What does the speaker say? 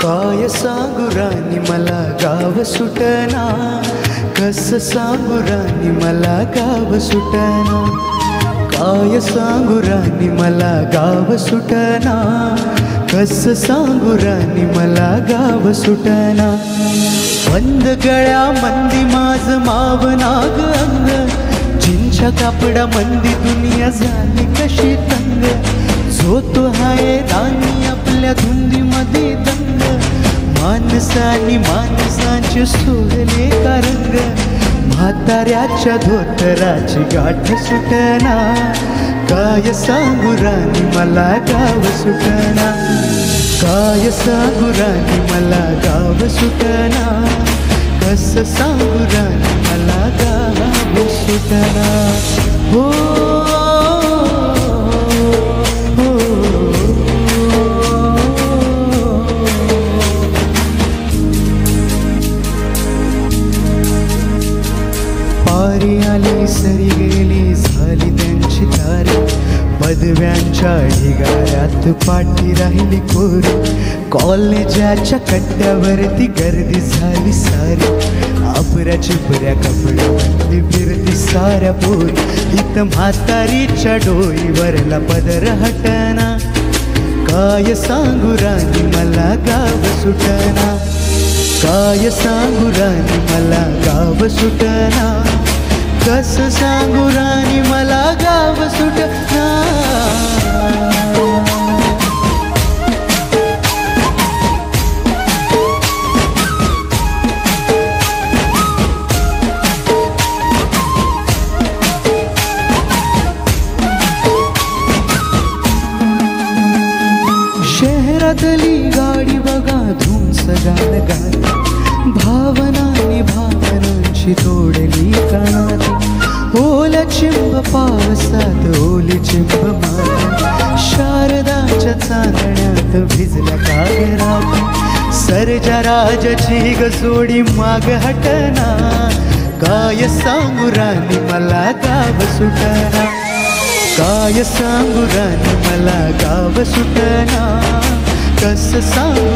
काय सांगू राणी मला गाव सुटना, कस सांगू राणी मला गाव सुटना, काय सांगू राणी मला गाव सुटना, कस सांगू राणी मला गाव सुटना. बंद गळ्या मंदी माझ मावनाग अंग, जिंच्या कापडा मंदी दुनिया झाली कशी तंग. जो तो हाय राणी आपल्या धुंदीमध्ये दंग, माणसानी माणसांचे सोडले का रंग. म्हाताऱ्याच्या धोतराची गाठ सुटना, काय सांगू राणी मला गाव सुटना, काय सांगू राणी मला गाव सुटना, कस सांगू राणी मला गाव सुटना. हो पारी आली सरी गेली झाली त्यांची तारी, पदव्यांच्या ढिगाऱ्यात पाठी राहिली कोरी. कॉलेजाच्या कट्ट्यावरती गर्दी झाली सारी, आपऱ्या चिपऱ्या कपड्यावरती फिरती साऱ्या पोरी. इथं म्हातारीच्या डोईवरला पदर हटना, काय सांगू राणी मला गाव सुटना, काय सांगू राणी मला गाव सुटना, कस सांगू राणी मला गाव सुटना. शहरातली गाडी बघा धुंस गाण गाण, भावनांनी भावनांची तोडली कानात. ओला चिंब पावसात ओली चिंब मार, शारदाच्या चांदण्यात भिजल्या कागरात. सरजा राजाची गजोडी माग हटना, काय सांगू राणी मला गाव सुटना, काय सांगू राणी मला गाव सुटना, कस सांगू